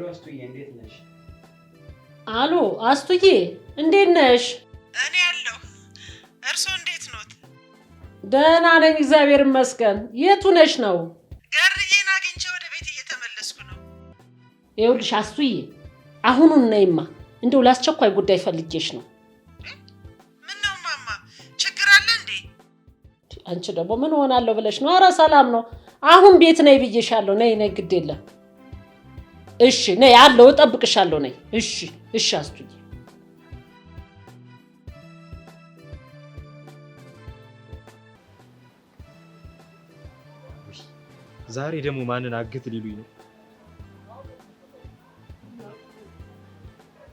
አስቱዬ እንዴት ነሽ? አሎ አስቱዬ እንዴት ነሽ? እኔ ያለው እርሶ እንዴት ኖት? ደህና ነኝ እግዚአብሔር ይመስገን። የቱ ነሽ ነው? ገርዬን አግኝቼ ወደ ቤት እየተመለስኩ ነው። ይኸውልሽ አስቱዬ አሁኑን ነይማ፣ እንደው ላስቸኳይ ጉዳይ ፈልጌሽ ነው። ምን ነው ማማ ችግር አለ እንዴ? አንቺ ደግሞ ምን ሆናለሁ ብለሽ ነው? ኧረ ሰላም ነው። አሁን ቤት ነይ ብዬሻለሁ። ነይ ነይ ግድ የለም። እሺ ነይ አለው እጠብቅሻለሁ። ነይ እሺ እሺ አስቱዬ። ዛሬ ደግሞ ማንን አግት ሊሉኝ ነው?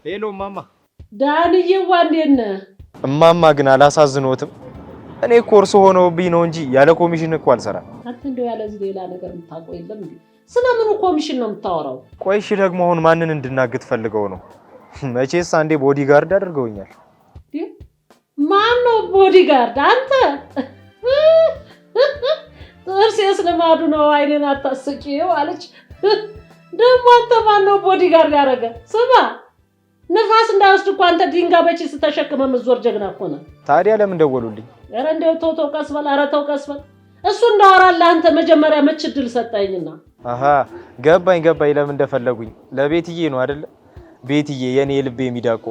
ሄሎ ማማ። ዳንዬ እንዴት ነህ? እማማ ግን አላሳዝኖትም? እኔ ኮርስ ሆኖብኝ ነው እንጂ ያለ ኮሚሽን እኮ አልሰራም። አንተ እንደው ያለዚህ ሌላ ነገር የምታውቀው የለም እንዴ? ስለምን ኮሚሽን ነው የምታወራው? ቆይ እሺ ደግሞ አሁን ማንን እንድናግት ፈልገው ነው? መቼስ አንዴ ቦዲጋርድ አድርገውኛል። ማን ነው ቦዲጋርድ? አንተ ጥርሴስ ልማዱ ነው። አይኔን አታስቂው አለች። ደግሞ አንተ ማን ነው ቦዲጋርድ ያደረገ? ስማ ንፋስ እንዳይወስድ እኮ አንተ ድንጋይ በቺስ ተሸክመ የምትዞር ጀግና እኮ ነህ። ታዲያ ለምን ደወሉልኝ? ኧረ እንደው ተው ቀስ በል። ኧረ ተው ቀስ በል። እሱ እንዳወራልህ አንተ መጀመሪያ መች እድል ሰጠኝና። አሃ ገባኝ። ለምን እንደፈለጉኝ ለቤትዬ ነው አይደለ? ቤትዬ የኔ ልቤ የሚዳቆ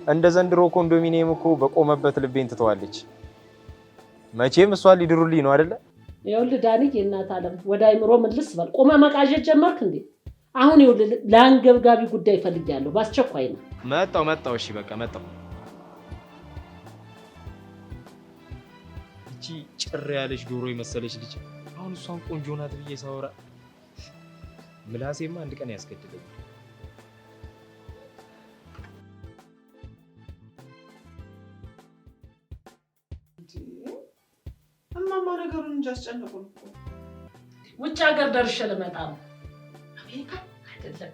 እንደ ዘንድሮ ኮንዶሚኒየም እኮ በቆመበት ልቤን ትተዋለች። መቼም እሷ ሊድሩልኝ ነው አይደለ? ይኸውልህ ዳንዬ እናት አለም ወደ አይምሮ መልስ በል። ቆመ መቃዠት ጀመርክ እንዴ? አሁን ይኸውልህ ለአንገብጋቢ ጉዳይ ፈልጊያለሁ፣ በአስቸኳይ ነው። መጣው። እሺ በቃ መጣው። እቺ ጭር ያለች ዶሮ የመሰለች ልጅ አሁን እሷን ቆንጆ ናት ብዬ ሳወራ ምላሴማ አንድ ቀን ያስገድለኝ። እማማ ነገሩን እንጂ አስጨነቁን እኮ። ውጭ ሀገር ደርሼ ልመጣ ነው። አሜሪካ አይደለም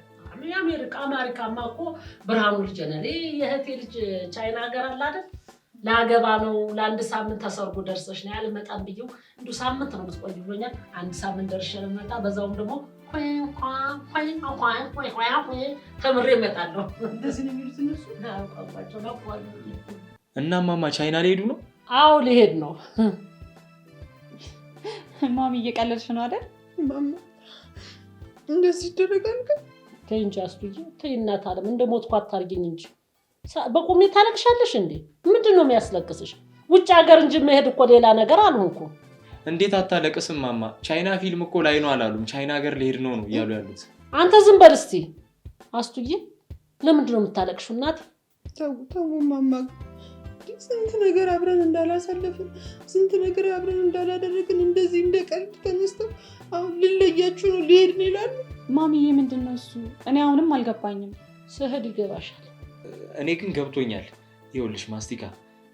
አሜሪካማ እኮ ብርሃኑ ልጅ ነህ። የእህቴ ልጅ ቻይና ሀገር አለ አይደል? ላገባ ነው። ለአንድ ሳምንት ተሰርጎ ደርሰሽ ነው ያልመጣም ብዬው እንዱ ሳምንት ነው የምትቆይ ብሎኛል። አንድ ሳምንት ደርሼ ልመጣ፣ በዛውም ደግሞ ተምሬ እመጣለሁ። እንደዚህ ነው የሚሉት እነሱ። ቋንቋቸው ነው። እና ማማ ቻይና ሊሄዱ ነው? አዎ ሊሄድ ነው። ማሚ እየቀለድሽ ነው አይደል? ማማ እንደዚህ ይደረጋል ግን? ተይ እንጂ አስቱዬ ተይ። እናት አለም እንደ ሞትኩ አታርጊኝ እንጂ። በቁሜ ታለቅሻለሽ እንዴ? ምንድን ነው የሚያስለቅስሽ? ውጭ ሀገር እንጂ መሄድ እኮ ሌላ ነገር አልሆንኩም። እንዴት አታለቅስም ማማ? ቻይና ፊልም እኮ ላይ ነው አላሉም? ቻይና ሀገር ሊሄድ ነው እያሉ ያሉት። አንተ ዝም በል እስቲ አስቱዬ። ለምንድን ነው የምታለቅሽው እናት? ተው ማማ፣ ስንት ነገር አብረን እንዳላሳለፍን፣ ስንት ነገር አብረን እንዳላደረግን እንደዚህ እንደ ቀልድ ተነስተው አሁን ልለያችሁ ነው ሊሄድ ነው ይላሉ። ማሚዬ ምንድን ነው እሱ? እኔ አሁንም አልገባኝም። ስህድ ይገባሻል። እኔ ግን ገብቶኛል። ይኸውልሽ ማስቲካ፣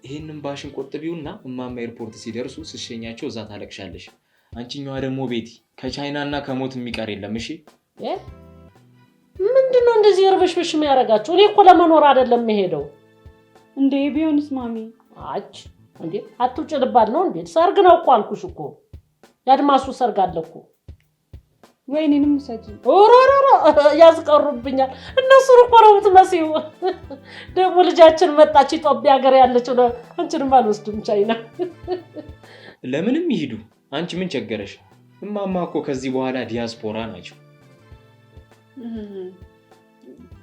ይሄንን ባሽን ቆጥቢውና እማማ ኤርፖርት ሲደርሱ ስሸኛቸው እዛ ታለቅሻለሽ። አንቺኛዋ ደግሞ ቤቲ ከቻይናና ከሞት የሚቀር የለም። እሺ ምንድነው እንደዚህ እርብሽብሽ የሚያደርጋችሁ? እኔ እኮ ለመኖር አይደለም የምሄደው። እንዴ ቢሆንስ ማሚ? አጭ እንዴ አትውጭ ልባል ነው እንዴ? ሰርግ ነው እኮ አልኩሽ እኮ። ያድማሱ ሰርግ አለ እኮ። ወይኔንም ሰጂ ኦሮሮሮ ያስቀሩብኛል። እነሱ እኮ ነው የምትመስይው። ደግሞ ልጃችን መጣች ኢትዮጵያ ሀገር ያለችው ነው። አንቺንም አልወስድም ቻይና። ለምንም ይሄዱ፣ አንቺ ምን ቸገረሽ? እማማ እኮ ከዚህ በኋላ ዲያስፖራ ናቸው።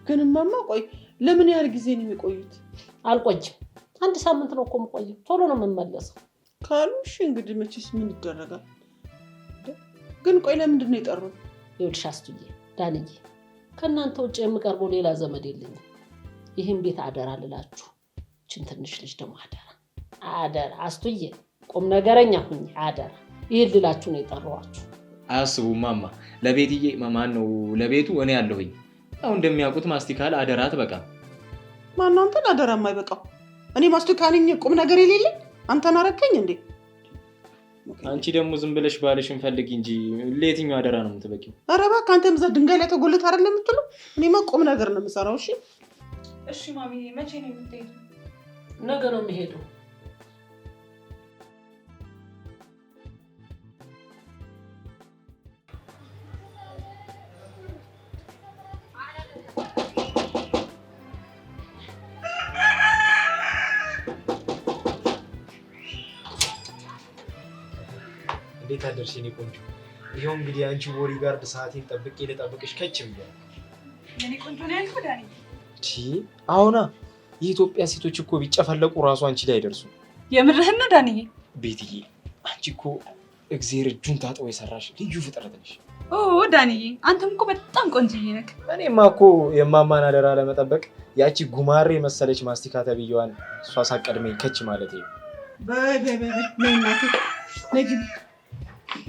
ግን እማማ ቆይ ለምን ያህል ጊዜ ነው የሚቆዩት? አልቆይም። አንድ ሳምንት ነው እኮ የምቆየው። ቶሎ ነው የምመለሰው ካሉ እሺ እንግዲህ መቼስ ምን ይደረጋል። ግን ቆይ ለምንድን ነው የጠሩት? ይኸውልሽ አስቱዬ ዳንዬ፣ ከእናንተ ውጭ የምቀርበው ሌላ ዘመድ የለኝም። ይህን ቤት አደራ ልላችሁ። ችን ትንሽ ልጅ ደግሞ አደራ አስቱዬ፣ ቁም ነገረኛ ሁኚ አደራ። ይህን ልላችሁ ነው የጠራኋችሁ። አያስቡ ማማ፣ ለቤትዬ ማን ነው ለቤቱ እኔ ያለሁኝ። አሁን እንደሚያውቁት ማስቲካል አደራት በቃ። ማነው አንተን አደራ የማይበቃው? እኔ ማስቲካ ነኝ ቁም ነገር የሌለኝ? አንተን አረከኝ እንዴ? አንቺ ደግሞ ዝም ብለሽ ባልሽን ፈልጊ እንጂ ለየትኛው አደራ ነው የምትበቂው? ኧረ እባክህ አንተም እዛ ድንጋይ ላይ ተጎልተህ አይደለም የምትለው? እኔማ ቁም ነገር ነው የምሰራው። እሺ ማሚ መቼ ነው የምትሄጂው? ነገ ነው የምሄደው። እንዴት አደርሽ የኔ ቆንጆ? ይኸው እንግዲህ አንቺ ቦዲጋርድ ሰዓቴን ጠብቄ ልጠብቅሽ ከች ብያለሁ። የኔ ቆንጆ ነው ያልኩህ ዳኒ። አሁና የኢትዮጵያ ሴቶች እኮ ቢጨፈለቁ ራሱ አንቺ ላይ አይደርሱም። የምርህን ነው ዳንዬ? ቤትዬ አንቺ እኮ እግዜር እጁን ታጥቦ የሰራሽ ልዩ ፍጥረት ነሽ። ኦ ዳንዬ አንተም እኮ በጣም ቆንጆዬ ነህ። እኔማ እኮ የማማን አደራ ለመጠበቅ ያቺ ጉማሬ መሰለች ማስቲካ ተብዬዋን እሷ ሳቀድመኝ ከች ማለት ነው። በይ ነይ እናቴ ነይ ግቢ።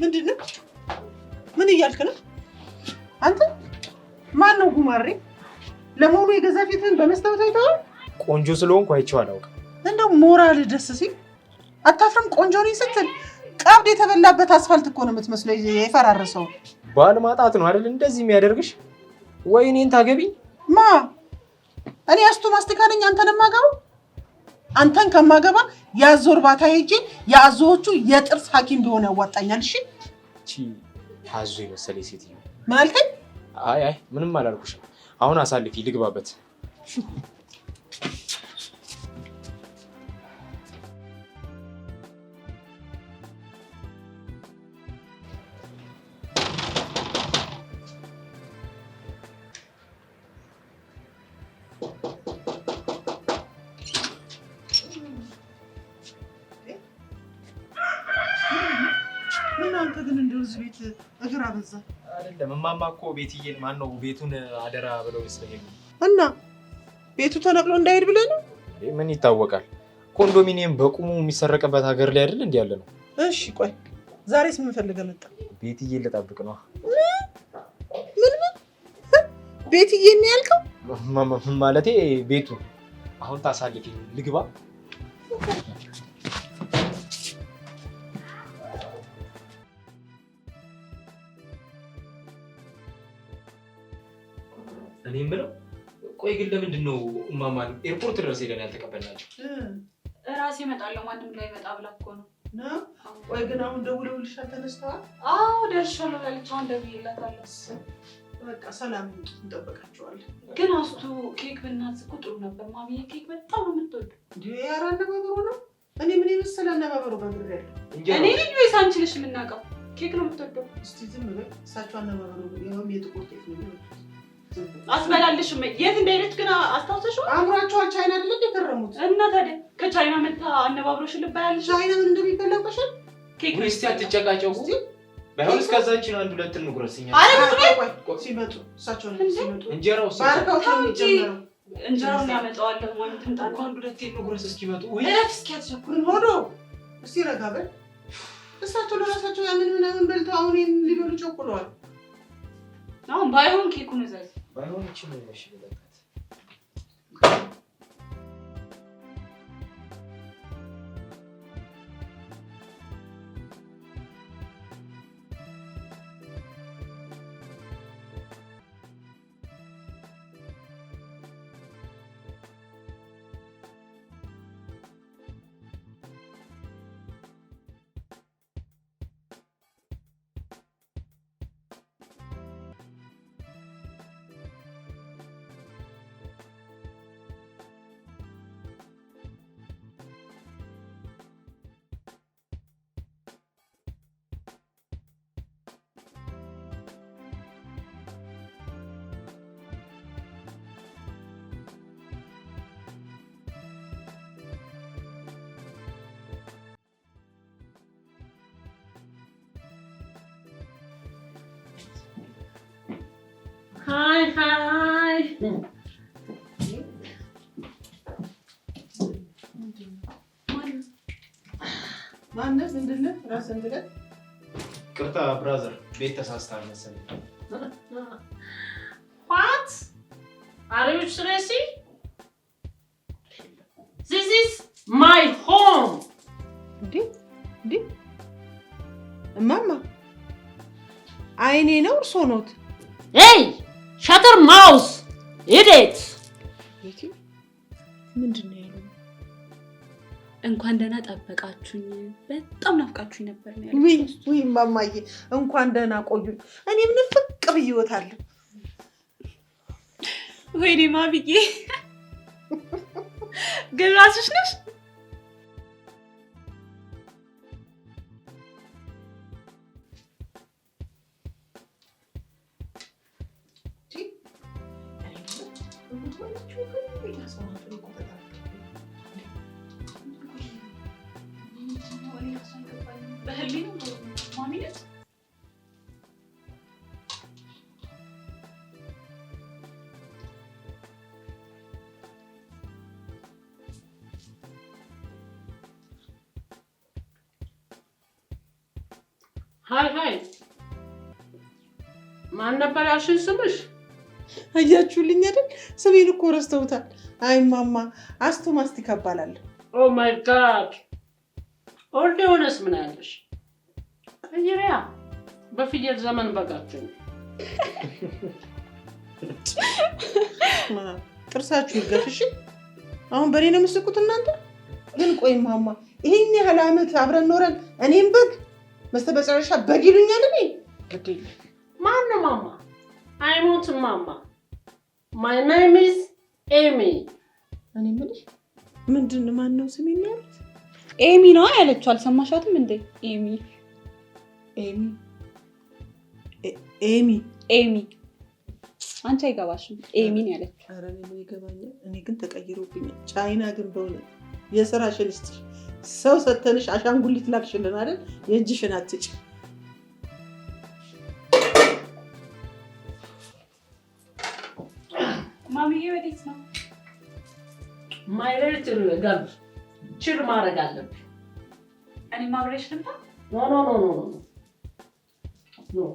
ምንድን ነው? ምን እያልክ ነው አንተ? ማን ነው ጉማሬ? ለመሆኑ የገዛ ፊትህን በመስታወት አይተኸው? ቆንጆ ስለሆንኩ አይቼው አላውቅም። እንደው ሞራል ደስ ሲል አታፍርም? ቆንጆ ነኝ ስትል ቀብድ የተበላበት አስፋልት እኮ ነው የምትመስለው የፈራረሰው። ባል ማጣት ነው አይደል እንደዚህ የሚያደርግሽ? ወይ እኔን ታገቢኝ? ማ እኔ አስቱ ማስቲካ ነኝ አንተን የማገባው? አንተን ከማገባ የአዞ እርባታ ሄጄ የአዞዎቹ የጥርስ ሐኪም ቢሆን ያዋጣኛል። እሺ እቺ አዞ የመሰለኝ ሴትዮ ምን አልከኝ? አይ ምንም አላልኩሽም። አሁን አሳልፊ ልግባበት። እናንተ ግን እንደው እዚህ ቤት እግር አበዛ አይደለም? እማማ እኮ ቤትዬን ማነው ቤቱን አደራ ብለው ስለሄዱ እና ቤቱ ተነቅሎ እንዳይሄድ ብለህ ነው? ምን ይታወቃል? ኮንዶሚኒየም በቁሙ የሚሰረቅበት ሀገር ላይ አይደል እንዴ ያለ ነው? እሺ ቆይ ዛሬስ ምን ፈልገህ መጣ? ቤትዬን ልጠብቅ ነው። ምን ቤትዬን ነው ያልከው? ማለቴ ቤቱ አሁን ታሳልፊ ልግባ። እኔ የምለው ቆይ ግን ለምንድን ነው እማማን ኤርፖርት ድረስ ሄደን ያልተቀበልናቸው? እራሴ እመጣለሁ ማንም እንዳይመጣ ብላ እኮ ነው። ቆይ ግን አሁን ደውለውልሻል? ተነስተዋል? አዎ ደርሻለሁ ያለች አሁን ደውዬላታለሁ። በቃ ሰላም እንጠብቃቸዋለን። ግን አስቱ ኬክ ብናዝዝ እኮ ጥሩ ነበር። ማሚዬ ኬክ በጣም ነው የምትወደው። ኧረ አነባበሩ ነው። እኔ ምን የመሰለ አነባበሩ በግሬያለሁ። እኔ ልጅ ወይስ አንቺ ነሽ የምናውቀው? ኬክ ነው የምትወደው። እስቲ ዝም በይ። እሳቸው አነባበሩ ይኸውም የጥቁር ኬክ ነው አስበላልሽ። የት እንደሄደች ግን አስታውሰሽው? አምሯቸዋል። ቻይና አይደል የከረሙት? እና ታዲያ ከቻይና መጣ አነባብሮሽ ልባያለሽ። ቻይና ምን እንደሚበላበሻል? ኬክ ነው። እስቲ አትጨቃጨቁ። ባይሆን እስከዛችን አንድ ሁለት እንጉረስኛ። ቆይ ሲመጡ እሳቸው ነው ሲመጡ እንጀራው ባርካው ነው የሚጀምረው። እንጀራውን ያመጣዋለሁ ማለት እንጣጣ አንድ ሁለት እንጉረስ እስኪመጡ። ወይ እስኪ አትቸኩል ሆዶ እስቲ ረጋ በል። እሳቸው ለራሳቸው ያንን ምናምን በልተው አሁን ሊበሉ ቸኩለዋል። አሁን ባይሆን ኬኩን እዘዝ። ባይሆን እቺ ነው እሺ በቃ። ሃይ ማነው? ምንድን ነው? ራስህን ግለጥ። ቅርታ ብራዘር፣ ቤት ተሳስተሃል መሰለኝ። What? Are you serious? This is my home. እንዴ እማማ አይኔ ነው እርሶ ኖት? Hey, shut your mouth, idiot. ምንድን ነው ያለው? እንኳን ደህና ጠበቃችሁኝ፣ በጣም ናፍቃችሁኝ ነበር ነው ያለው። ውይ እማማዬ እንኳን ደህና ቆዩኝ። እኔ ምን ፍቅ ብዬዎታለሁ። ወይኔ ማሚዬ ግን ራስሽ ነሽ? ሃይ ማን ነበር ያልሽኝ ስምሽ? አያችሁልኝ አይደል? ስሜን እኮ ረስተውታል። አይ ማማ አስቱ ማስቲካ እባላለሁ። ኦ ማይ ጋድ ኦልድ የሆነስ ምን ያለሽ? ቀይሪያ በፍየል ዘመን በጋችሁ። ጥርሳችሁ ይገፍሽ። አሁን በኔ ነው የምትስቁት እናንተ? ግን ቆይ ማማ ይሄን ያህል ዓመት አብረን ኖረን እኔም በግ መስተበጨረሻ በግ ይሉኛል። እኔ ግዴ ማን ነው ማማ? አይሞትም ማማ። ማይ ኔም ኢዝ ኤሚ። እኔ የምልሽ ምንድን ነው ማን ነው ስሜን ያሉት? ኤሚ ነው ያለችው። አልሰማሻትም እንዴ? ኤሚ አንቺ አይገባሽም። ኤሚ ነው ያለችው። ኧረ እኔ ይገባኛል። እኔ ግን ተቀይሮብኛል። ቻይና ግን በእውነት የሥራሽን ይስጥሽ። ሰው ሰተንሽ አሻንጉሊት ላክሽልን አይደል? የእጅሽን አትጭ። ማሚዬ ወዴት ነው? ማይሌት ገብ ችር ማድረግ አለብኝ። እኔ ማብረሽ ልምጣ? ኖ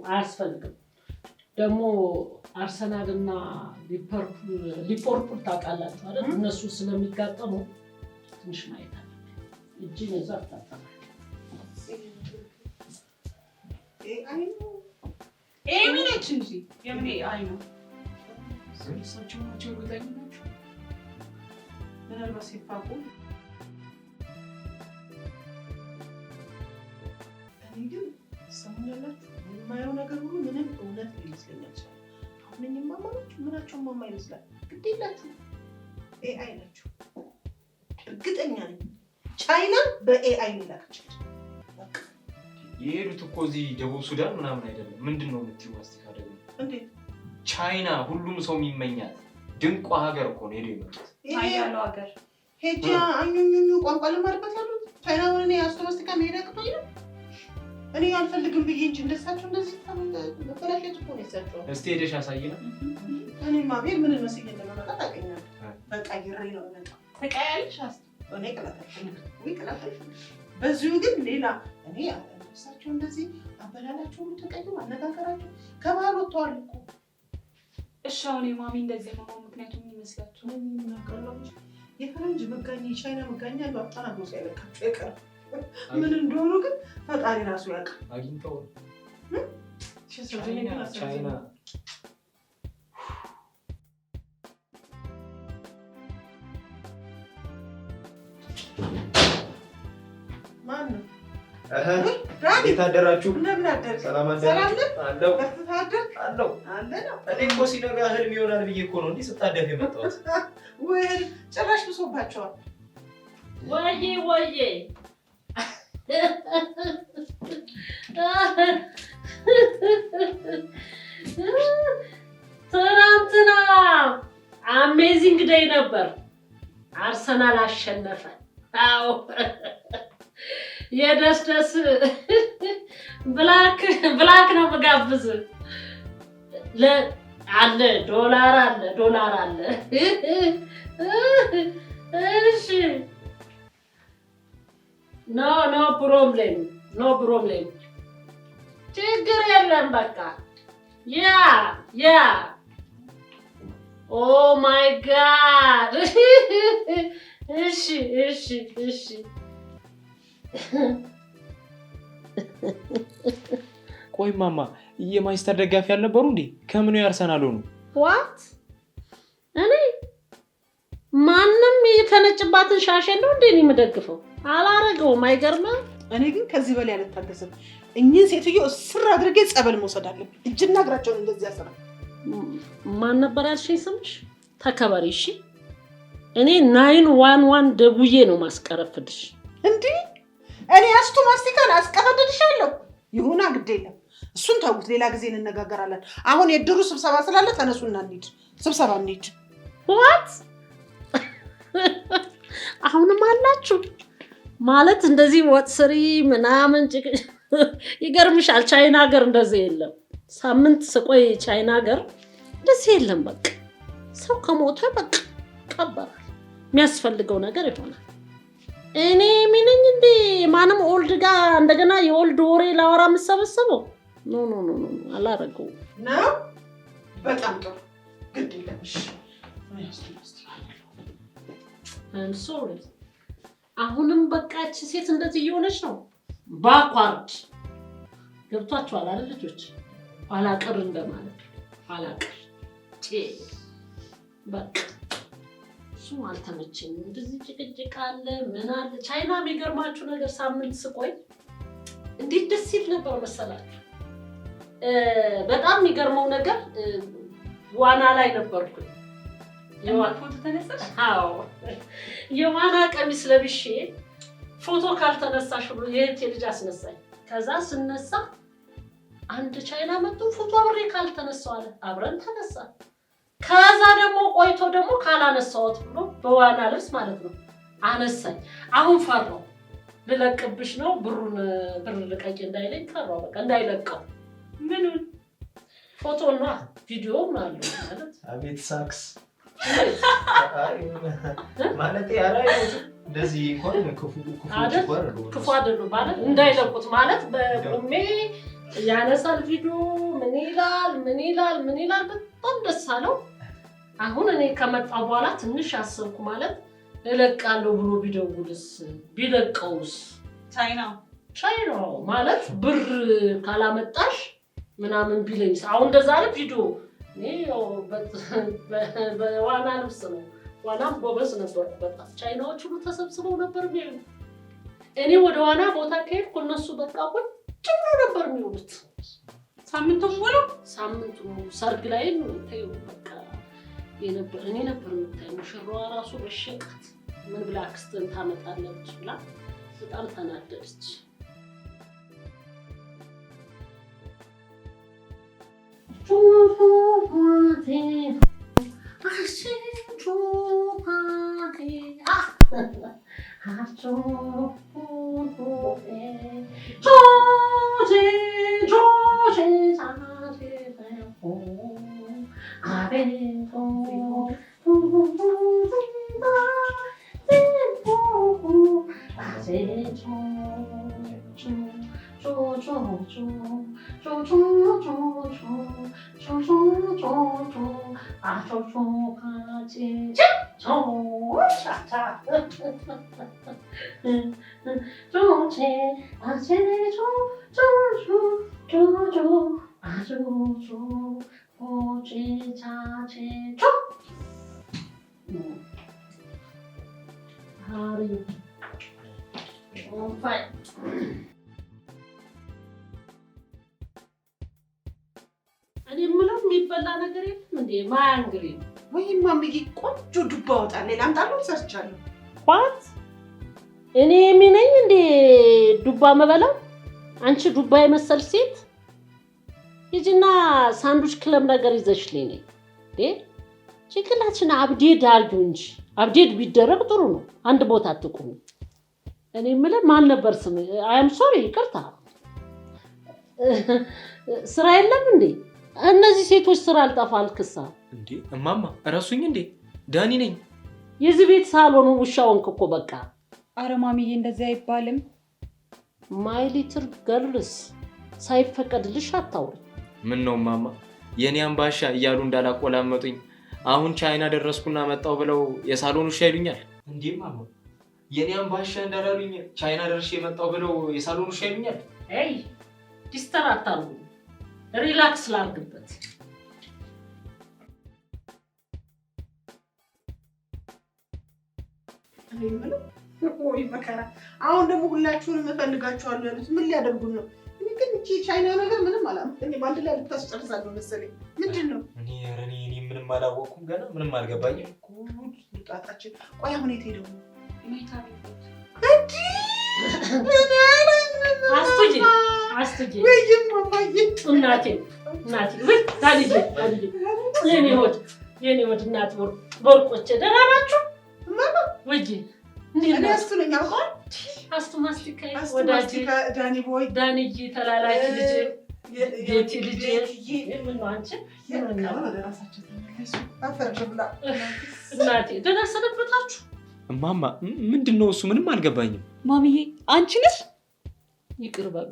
አያስፈልግም። ደግሞ አርሰናልና ሊቨርፑል ታውቃላችሁ አይደል? እነሱ ስለሚጋጠሙ ትንሽ ማየት አለ። እጅን እዛ ታጣጣ ኤሚ ነች እንጂ የምን አይ ነው ሰዎችን ናቸው ጉዳይናቸው ምናልባት ሲፋቁ እኔ ግን ሰሙኛላችሁ የማየው ነገር ሁሉ ምንም እውነት ይመስለኛል። አሁን እኔ ማማኖች ምናቸው ማማ ይመስላል። ግድ የላችሁ ኤአይ ናቸው። እርግጠኛ ነኝ ቻይና በኤአይ ላከች። የሄዱት እኮ እዚህ ደቡብ ሱዳን ምናምን አይደለም። ምንድን ነው የምትይው ማስቲካ? ደግሞ እንዴት ቻይና ሁሉም ሰው የሚመኛት ድንቋ ሀገር እኮ ነው ሄደው የመጡት። ያለው ሀገር ሄጃ አኙኙኙ ቋንቋ ልማርበት ያሉት ቻይና ሆነ ያስቶ ማስቲካ መሄድ አቅቶኝ ነው። እኔ አልፈልግም ብዬ እንጂ እንደሳቸው እንደዚህ በፈላሸት እኮ ነው የሳቸው። እስቲ ሄደሽ አሳይና። እኔማ ቤት ምን መስዬ እንደመጣ ታውቀኛለህ። በቃ ይሬ ነው የምመጣው። ተቀያልሽ እኔ ቅላታለሁ። በዚሁ ግን ሌላ እኔ እሳቸው እንደዚህ አበላላቸው ሁሉ ተቀይሮ አነጋገራቸው ከባህል ወጥተዋል እኮ። እሺ አሁን የማሚ እንደዚህ ነው ምክንያቱም ይመስላችሁ ምን አውቃለሁ እንጂ የፈረንጅ መጋኛ የቻይና መጋኛ ያለው አጣናግሮ ሳይለቃቸው የቀረ ምን እንደሆኑ ግን ፈጣሪ ራሱ ያውቃል። አግኝተው ቻይና ማን ነው? እንዴት አደራችሁ? እንደምን አደርክ? ሰላም አደራችሁ? አለው አለው አለ ነው። እኔ እኮ ሲነጋ ህልም ይሆናል ብዬ እኮ ነው እንዴ ስታደፍ የመጣሁት። ወይ ጭራሽ ብሶባቸዋል። ወይዬ ትናንትና አሜዚንግ ዴይ ነበር። አርሰናል አሸነፈ። አዎ የደስደስ ብላክ ነው መጋብዝ አለ ዶላር አለ። እሺ ኖ ፕሮብሌም ችግር የለም። በቃ ያ ኦ ማይ ጋድ እሺ ቆይ ማማ የማንቸስተር ደጋፊ አልነበሩ እንዴ? ከምኑ ያርሰናል ሆኑ? ዋት እኔ ማንም የተነጭባትን ሻሽ ነው እንዴ የምደግፈው? አላረገውም። አይገርምም? እኔ ግን ከዚህ በላይ አልታገስም። እኚህን ሴትዮ እስር አድርጌ ጸበል መውሰድ አለብኝ። እጅና እግራቸውን እንደዚህ ያሰራ። ማን ነበር ያልሽኝ ስምሽ? ተከበሪ እሺ። እኔ 911 ደውዬ ነው ማስቀረፍልሽ። እንዴ እኔ አስቱ ማስቲካን አስቀረድልሻለሁ። ይሁና ግድ የለም እሱን ተውት፣ ሌላ ጊዜ እንነጋገራለን። አሁን የድሩ ስብሰባ ስላለ ተነሱና እንሂድ። ስብሰባ እንሂድ። ዋት አሁንም አላችሁ ማለት እንደዚህ ወጥ ስሪ ምናምን ይገርምሻል። ቻይና ሀገር እንደዚህ የለም። ሳምንት ስቆይ ቻይና ሀገር እንደዚህ የለም። በቃ ሰው ከሞተ በቃ ቀበራል። የሚያስፈልገው ነገር ይሆናል። እኔ ምንኝ እንዴ ማንም ኦልድ ጋር እንደገና የኦልድ ወሬ ላወራ የምሰበሰበው? ኖ አላረገውም ነው። በጣም ጥሩ ግድ የለሽ። ሶሪ አሁንም በቃች ሴት እንደዚህ እየሆነች ነው። ባኳርድ ገብቷችኋል አይደል ልጆች? ኋላ ቀር እንደማለት ኋላ ቀር በቃ እሱም አልተመቸኝም። እንደዚህ ጭቅጭቅ አለ ምን አለ። ቻይና የሚገርማችሁ ነገር ሳምንት ስቆይ እንዴት ደስ ይል ነበር መሰላችሁ። በጣም የሚገርመው ነገር ዋና ላይ ነበርኩኝ። ፎቶ ተነሳሽ? አዎ የዋና ቀሚስ ለብሼ ፎቶ ካልተነሳሽ ብሎ የእህቴ ልጅ አስነሳኝ። ከዛ ስነሳ አንድ ቻይና መጥቶ ፎቶ አብሬ ካልተነሳው አለ። አብረን ተነሳ። ከዛ ደግሞ ቆይቶ ደግሞ ካላነሳሁት ብሎ በዋና ልብስ ማለት ነው አነሳኝ። አሁን ፈራው። ልለቅብሽ ነው ብር ልቀቂ እንዳይለኝ ፈራው። በቃ እንዳይለቀው ምኑን ፎቶና ቪዲዮም አለ ማለት አቤት ሳክስ ማለት ያራይ እንደዚህ እንኳን ክፉ አይደለም ማለት እንዳይለቁት ማለት በቁሜ ያነሳል ቪዲዮ ምን ይላል በጣም ደስ አለው። አሁን እኔ ከመጣሁ በኋላ ትንሽ አሰብኩ ማለት እለቃለሁ ብሎ ቢደውልስ ቢለቀውስ ቻይና ማለት ብር ካላመጣሽ ምናምን ቢለኝስ አሁን እንደዛ አይደል ቪዲዮ እኔ በዋና ልብስ ነው ዋናም ጎበዝ ነበርኩ በጣም ቻይናዎች ሁሉ ተሰብስበው ነበር የሚሉ እኔ ወደ ዋና ቦታ ከሄድኩ እነሱ በቃ ቁጭ ብለው ነበር የሚውሉት ሳምንቱን ሙሉ ሰርግ ላይ ነው በቃ የነበር እኔ ነበር የምታይ ሙሽራዋ ራሱ በሸቃት ምን ብላ አክስትን ታመጣለች ብላ በጣም ተናደደች። እኔ ምንም የሚበላ ነገር የለም እንዴ? ማያንግሪ ወይም ማምዬ ቆንጆ ዱባ ወጣለ ላምጣለው ሰርቻለሁ። ኳት እኔ ነኝ እንዴ ዱባ መበላው? አንቺ ዱባ የመሰል ሴት ሂጂና ሳንዱች ክለብ ነገር ይዘሽልኝ ነኝ እንዴ። ጭንቅላችን አብዴድ አድርጊው እንጂ አብዴድ ቢደረግ ጥሩ ነው። አንድ ቦታ አትቁሙ። እኔ የምልህ ማን ነበር ስም? አም ሶሪ ይቅርታ። ስራ የለም እንዴ? እነዚህ ሴቶች ስራ አልጠፋል ክሳ እንዴ? እማማ እረሱኝ እንዴ? ዳኒ ነኝ። የዚህ ቤት ሳልሆኑ ውሻውን እኮ በቃ። አረ ማሚዬ እንደዚህ አይባልም። ማይ ሊትል ገርልስ ሳይፈቀድልሽ አታውሪ። ምን ነው ማማ የኔ አምባሻ እያሉ እንዳላቆላመጡኝ አሁን ቻይና ደረስኩና መጣው ብለው የሳሎን ውሻ ይሉኛል እንዴ? ማማ የኔ አምባሻ እንዳላሉኝ ቻይና ደርሼ መጣው ብለው የሳሎን ውሻ ይሉኛል? አይ ዲስተር አታሉ ሪላክስ ላርግበት። እኔ ምንም ወይ መከራ። አሁን ደግሞ ሁላችሁንም እፈልጋችኋለሁ ያሉት ምን ሊያደርጉ ነው? እኔ ግን እቺ ቻይና ነገር ምንም አላመጣኝም። አንድ ላይ ልታስጨርሳለሁ መሰለኝ። ምንድን ነው? እኔ ምንም አላወኩም ገና ምንም አልገባኝም። ጣጣችን ቆይ አሁን የት ሄደው ነው? ሜታ ቤት እንዴ አስተጂ ወይም ማማዬ እናቴ ወይ ታዲያ የኔ ወድ እናት ወርቆቼ ደህና ናችሁ? ማማ ወጂ እኔ አስተነኛ አውቀዋል። አስተማስቲካ ወዳጅ ዳኒ ቦይ ዳኒጂ ተላላኪ ልጅ ቤቲ ልጅ ምን ነው አንቺ ወደ ራሳቸው ተመለሱ። አፈር ብላ እናቴ ደህና ሰነበታችሁ? እማማ ምንድነው እሱ? ምንም አልገባኝም። ማሚዬ አንቺ ነሽ? ይቅር በሉ።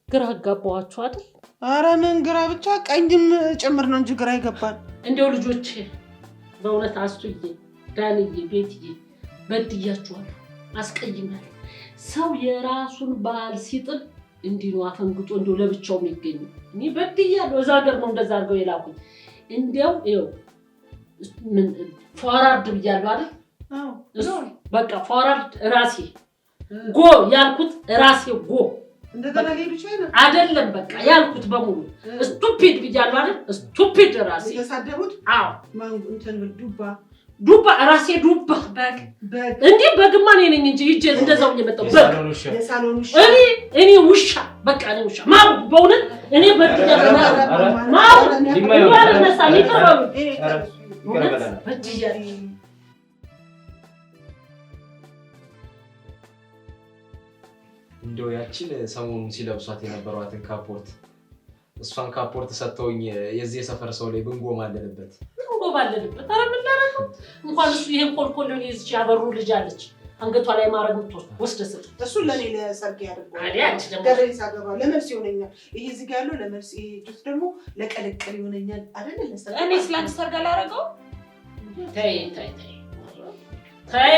ግራ አጋባኋችሁ አይደል? ኧረ ምን ግራ ብቻ ቀኝም ጭምር ነው እንጂ ግራ ይገባል። እንደው ልጆቼ በእውነት አስቱዬ፣ ዳንዬ፣ ቤትዬ በድያችኋለሁ፣ አስቀይማለሁ። ሰው የራሱን ባህል ሲጥል እንዲህ ነው አፈንግጦ እንደው ለብቻው የሚገኝ። እኔ በድያለሁ። እዛ ሀገር ነው እንደዛ አድርገው የላኩኝ። እንደው ይኸው ፎራርድ ብያለሁ አይደል? በቃ ፎራርድ ራሴ ጎ ያልኩት ራሴ ጎ እንደገና ሌሉ ቻይና አይደለም በቃ ያልኩት በሙሉ ስቱፒድ ብያለሁ አይደል? ስቱፒድ ራሴ የተሳደቡት። አዎ እንትን ዱባ ራሴ ዱባ እንዴ በግማ ነኝ እንጂ ይጄ እንደዛው እየመጣሁ እኔ ውሻ በቃ እኔ ውሻ ማው በእውነት እኔ በድያለሁ። ማው ይማረነሳ ይከራሉ በድያለሁ። እንደው ያችን ሰሞኑን ሲለብሷት የነበሯትን ካፖርት እሷን ካፖርት ሰጥተውኝ የዚህ የሰፈር ሰው ላይ ብንጎማለልበት ኧረ ምን ላደርገው እንኳን እሱ ይሄን ኮልኮል ይዝች ያበሩ ልጅ አለች አንገቷ ላይ ማረግ ወስደ ስጥ። እሱን ለኔ ለሰርግ ያደርገው ገበሬ ሳገባ ለመልስ ይሆነኛል። ይሄ እዚህ ጋር ያለው ለመልስ፣ ይሄ ጁስ ደግሞ ለቀለቀል ይሆነኛል አይደል? ለሰርግ እኔ ስላንተ ሰርግ አላደርገው። ተይ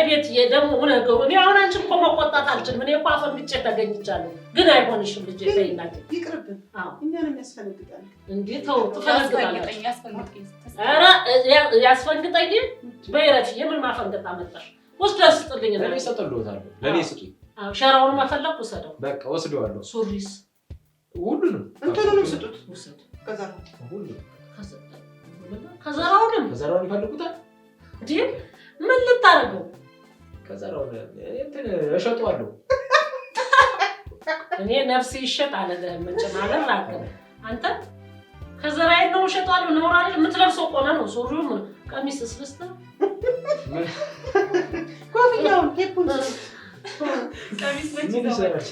ቤትዬ ደግሞ ነገሩ እኔ አሁን አንቺን እኮ መቆጣት አልችልም። እኔ እኮ አፈንግጬ ተገኝቻለሁ። ግን አይሆንሽም ልጄ ተይናት። ይቅርብን። እኛንም ያስፈነግጣል እንዴ ተው ትፈነግጣለሽ። ኧረ ያስፈንግጠኝ በይረፍ የምን ማፈንገጥ አመጣሽ? ወስደህ ስጥልኝ ነው። ለኔ ሰጥልዎታለሁ። ለኔ ስጡኝ። አዎ ሸራውን መፈለግ ወሰደው። በቃ ወስደዋለሁ። ሱሪስ ሁሉንም እንትኑንም ስጡት። ወሰድ ከዘራውንም ይፈልጉታል እንዴ ምን ልታረገው? ከዘራውን እንትን እሸጠዋለሁ። እኔ ነፍሴ ይሸጥ አለ መጨማለር ላከ አንተ ከዘራዬ ነው እሸጠዋለሁ ነው አይደል? የምትለብሰው ቆነ ነው ሱሪው ምን ቀሚስ ስልስተ ኮፍያውን ኬፑን ቀሚስ ምን ይሰራል?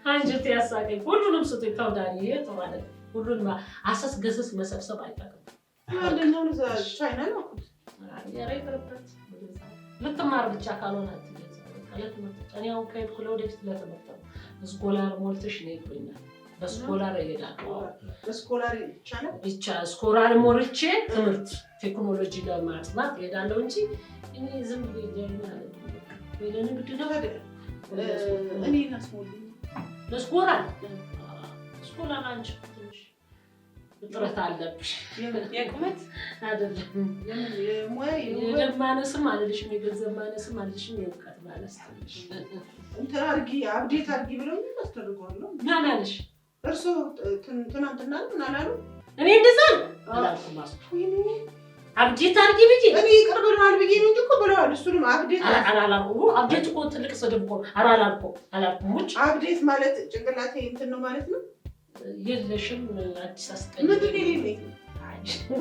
አንጀት ያሳቀኝ። ሁሉንም ስጡኝ ተውዳኒ ይሄ ማለት ሁሉንም አሰስ ገሰስ መሰብሰብ አይጠቅም። አንደኛው ቻይና ነው ልትማር ብቻ ካልሆነ እኔ አሁን ከሄድኩ ለወደፊት ለትምህርት ነው። ስኮላር ሞልተሽ ነው ይሉኛል። በስኮላር እሄዳለሁ። ብቻ ስኮላር ሞልቼ ትምህርት ቴክኖሎጂ ለማጥናት እሄዳለሁ እንጂ እኔ ዝም ብዬ ለንግድ ነው እኔ እናስሞልኝ ለስኮላር አንቺ ጥረት አለብሽ። የቁመት አይደለም የደም ማነስም አልልሽም፣ የገንዘብ ማነስም አልልሽም፣ የእውቀት ማነስ ትንሽ እንትን አድርጊ አብዴት አድርጊ ብለው አስደርገዋለሁ። ማን አለሽ? እርሶ ትናንትና ምን አላሉ? እኔ እንደዛ አላልኩም። አብዴት አድርጊ ብዬ እኔ ይቅር ብለዋል ብዬ ነው እንጂ እኮ ብለዋል። እሱንም አብዴት አላልኩም። አብዴት እኮ ትልቅ ስድብ እኮ አላልኩም። ሙጭ አብዴት ማለት ጭንቅላቴ እንትን ነው ማለት ነው። የለሽም አዲስ አስቀኝ ምንድን ነው